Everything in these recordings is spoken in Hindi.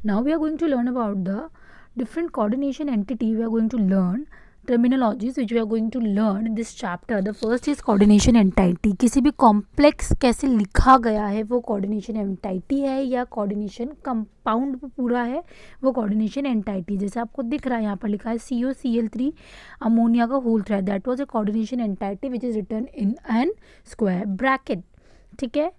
Now we are going to learn about the different coordination entity. We are going to learn terminologies which we are going to learn in this chapter. The first is coordination entity. किसी भी कॉम्प्लेक्स कैसे लिखा गया है वो coordination entity है या coordination कंपाउंड पूरा है वो coordination entity. जैसे आपको दिख रहा है यहाँ पर लिखा है COCl3 अमोनिया का whole thread, that was a coordination entity which is written in an square bracket. ठीक है,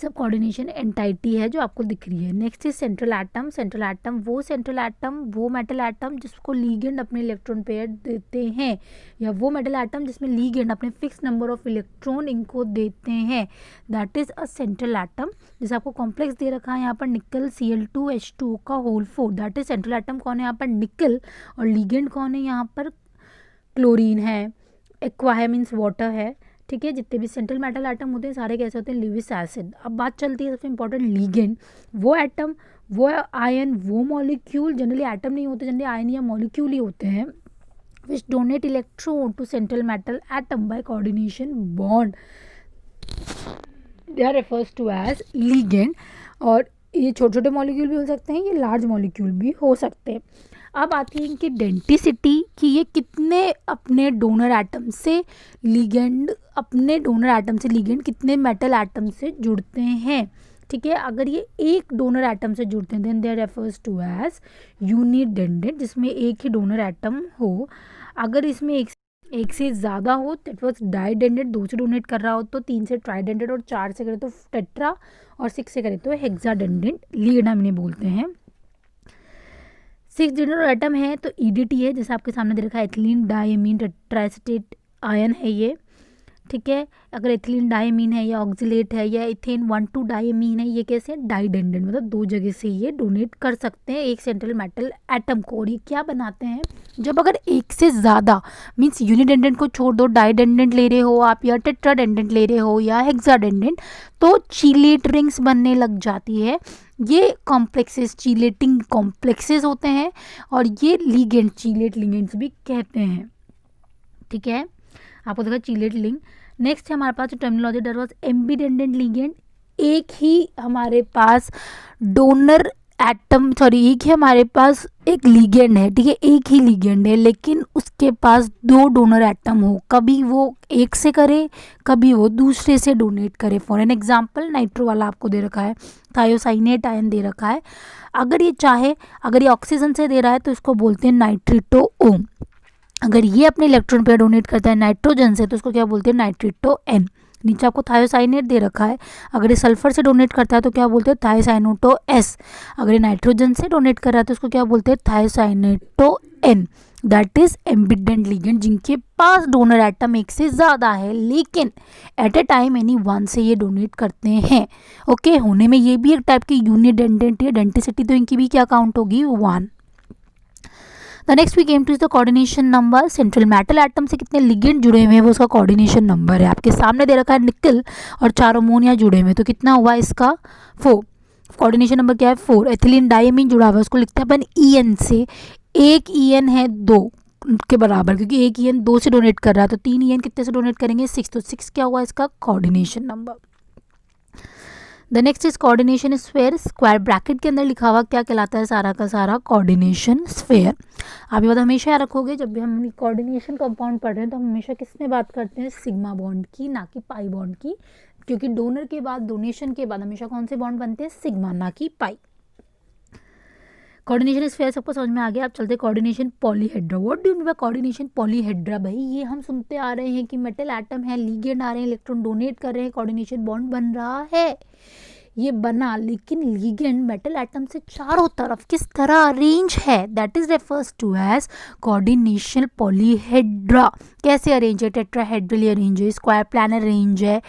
सब कोऑर्डिनेशन एंटाइटी है जो आपको दिख रही है. Next is central atom. Central atom वो मेटल एटम जिसको लीगेंड अपने इलेक्ट्रॉन पेयर देते हैं, या वो मेटल एटम जिसमें लीगेंड अपने फिक्स नंबर ऑफ इलेक्ट्रॉन इनको देते हैं, that is a central atom. जैसे आपको कॉम्प्लेक्स दे रखा है यहाँ पर निकल Cl2H2 का whole 4, that is central atom. कौन है यहाँ पर? निकल. और लीगेंड कौन है यहाँ पर? क्लोरीन है, एक्वा है मीन्स वाटर है. ठीक है, जितने भी सेंट्रल मेटल एटम होते हैं सारे कैसे होते हैं? Lewis acid. अब बात चलती है सबसे इंपॉर्टेंट लीगेंड. वो एटम, वो आयन, वो मॉलिक्यूल, जनरली एटम नहीं होते, जनरली आयन या मॉलिक्यूल ही होते हैं, which donate electron to central metal atom by coordination bond, they are refers to as ligand. और ये छोटे छोटे मॉलिक्यूल भी हो सकते हैं, ये लार्ज मॉलिक्यूल भी हो सकते हैं. अब आती है इनकी डेंटिसिटी कि ये कितने अपने डोनर एटम से लीगेंड, अपने डोनर एटम से लीगेंड कितने मेटल एटम से जुड़ते हैं. ठीक है, अगर ये एक डोनर एटम से जुड़ते हैं then they refers to as unidentate, जिसमें एक ही डोनर एटम हो. अगर इसमें एक से ज़्यादा हो दैट वाज डाइडेंडेंट, 2 से डोनेट कर रहा हो तो, 3 से ट्राइडेंडेंट, और 4 से करे तो टेट्रा, और 6 से करे तो हेक्साडेंडेंट लीगेंड हम इन्हें बोलते हैं. 6 डोनर एटम है तो EDT है, जैसे आपके सामने दे रखा है एथिलीन डायमीन टेट्राएसिटेट आयन है ये. ठीक है, अगर एथिलीन डायमीन है या ऑक्जिलेट है या इथेन 1,2 डायमीन है, ये कैसे? डाइडेंडेंट, मतलब 2 जगह से ये डोनेट कर सकते हैं एक सेंट्रल मेटल एटम को. और ये क्या बनाते हैं? जब अगर एक से ज़्यादा मीन्स यूनिडेंडेंट को छोड़ दो, डाइडेंडेंट ले रहे हो आप या टेट्राडेंडेंट ले रहे हो या हेक्साडेंडेंट, तो चीलेट रिंग्स बनने लग जाती है. ये कॉम्प्लेक्सेस चीलेटिंग कॉम्प्लेक्सेस होते हैं और ये लीगेंड चीलेट लिगेंड्स भी कहते हैं. ठीक है, आपको देखा चीलेट लिंग. नेक्स्ट है हमारे पास जो टर्मिनोलॉजी डेट वाज एम्बिडेंडेंट लीगेंड. एक ही हमारे पास डोनर एटम, एक ही हमारे पास एक लीगेंड है. ठीक है, एक ही लीगेंड है लेकिन उसके पास 2 डोनर एटम हो, कभी वो एक से करे कभी वो दूसरे से डोनेट करे. फॉर एन एग्जांपल नाइट्रो वाला आपको दे रखा है, थायोसाइनेट आयन दे रखा है. अगर ये चाहे, अगर ये ऑक्सीजन से दे रहा है तो इसको बोलते हैं नाइट्रिटो ओ. अगर ये अपने इलेक्ट्रॉन पेयर डोनेट करता है नाइट्रोजन से तो उसको क्या बोलते हैं? नाइट्रिटो एन. नीचे आपको थायोसाइनेट दे रखा है, अगर ये सल्फर से डोनेट करता है तो क्या बोलते हैं? थायोसाइनोटो एस. अगर ये नाइट्रोजन से डोनेट कर रहा है तो उसको क्या बोलते हैं? Thiocyanato N. That is ambident ligand, जिनके पास डोनर एटम एक से ज़्यादा है लेकिन at a time any one से ये डोनेट करते हैं. ओके, होने में ये भी एक टाइप की यूनिडेंडेंट है. डेंटिसिटी तो इनकी भी क्या काउंट होगी? 1. The next we came to is the coordination number. Central metal atom से कितने लिगेंड जुड़े हुए हैं वो उसका कोऑर्डिनेशन नंबर है. आपके सामने दे रखा है निकल और 4 अमोनिया जुड़े हुए हैं तो कितना हुआ इसका? 4. कोऑर्डिनेशन नंबर क्या है? 4. एथिलीन डायमीन जुड़ा हुआ है, उसको लिखते हैं अपन EN से. एक EN है 2 के बराबर, क्योंकि एक EN 2 से डोनेट कर रहा है तो 3 EN कितने से डोनेट करेंगे? 6. तो 6 क्या हुआ इसका coordination number. The next is coordination sphere. Square bracket के अंदर लिखा हुआ क्या कहलाता है? सारा का सारा कोऑर्डिनेशन स्फेयर. आप ये बात हमेशा याद रखोगे, जब भी हम कोऑर्डिनेशन कंपाउंड पढ़ रहे हैं तो हम हमेशा किस में बात करते हैं? सिग्मा बॉन्ड की, ना कि पाई बॉन्ड की, क्योंकि डोनर के बाद, डोनेशन के बाद हमेशा कौन से बॉन्ड बनते हैं? सिग्मा, ना कि पाई. कोऑर्डिनेशन स्फेयर सबको समझ में आ गया. आप चलते coordination polyhedra. What do you mean by coordination polyhedra? भाई ये हम सुनते आ रहे हैं कि मेटल एटम है, लीगेंड आ रहे हैं, इलेक्ट्रॉन डोनेट कर रहे हैं, कोऑर्डिनेशन बॉन्ड बन रहा है. ये बना, लेकिन लीगेंड मेटल एटम से चारों तरफ किस तरह अरेंज है? That is refers to as coordination polyhedra. कैसे अरेंज है? टेट्राहेड्रली अरेंज है, स्क्वायर प्लानर अरेंज है,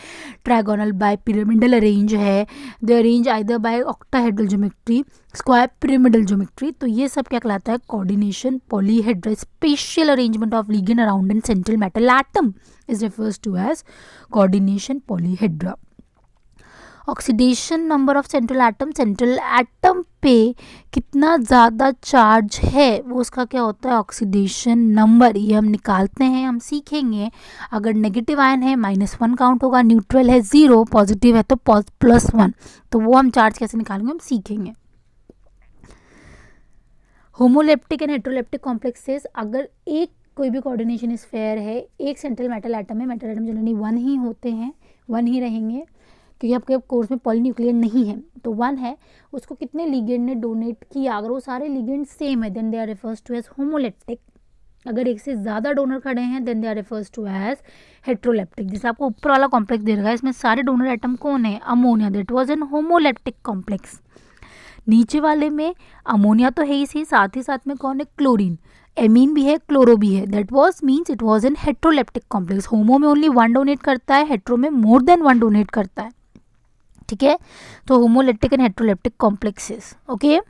ट्रायगोनल बाय पिरामिडल अरेंज है, they arrange either by octahedral geometry, square pyramidal geometry. तो ये सब क्या कहलाता है? Coordination polyhedra. Special arrangement of ligand around an central metal atom is refers to as coordination polyhedra. Oxidation number of central atom. Central atom पे कितना ज़्यादा चार्ज है वो उसका क्या होता है? Oxidation number. ये हम निकालते हैं, हम सीखेंगे. अगर नेगेटिव आयन है -1 काउंट होगा, न्यूट्रल है 0, पॉजिटिव है तो +1. तो वो हम चार्ज कैसे निकालेंगे हम सीखेंगे. होमोलेप्टिक एंड हेट्रोलेप्टिक कॉम्प्लेक्सेस, अगर एक कोई भी कोऑर्डिनेशन स्फेयर है, एक सेंट्रल मेटल एटम है, मेटल एटम जनरली 1 ही होते हैं, 1 ही रहेंगे क्योंकि आपके कोर्स में पॉलीन्यूक्लियर नहीं है, तो 1 है, उसको कितने लिगेंड ने डोनेट किया, अगर वो सारे लिगेंड सेम है then they are refers to as homoleptic. अगर एक से ज़्यादा डोनर खड़े हैं then they are refers to as heteroleptic. जैसे आपको ऊपर वाला कॉम्प्लेक्स दे रखा है, इसमें सारे डोनर एटम कौन है, ammonia, that was an homoleptic complex. नीचे वाले में अमोनिया तो है ही, साथ ही साथ में कौन है, क्लोरीन, एमीन भी है, क्लोरो भी है, that was means it was an heteroleptic complex. Homo में ओनली 1 डोनेट करता है, हेट्रो में मोर देन 1 डोनेट करता है, ठीक है। तो homoleptic and heteroleptic complexes, okay.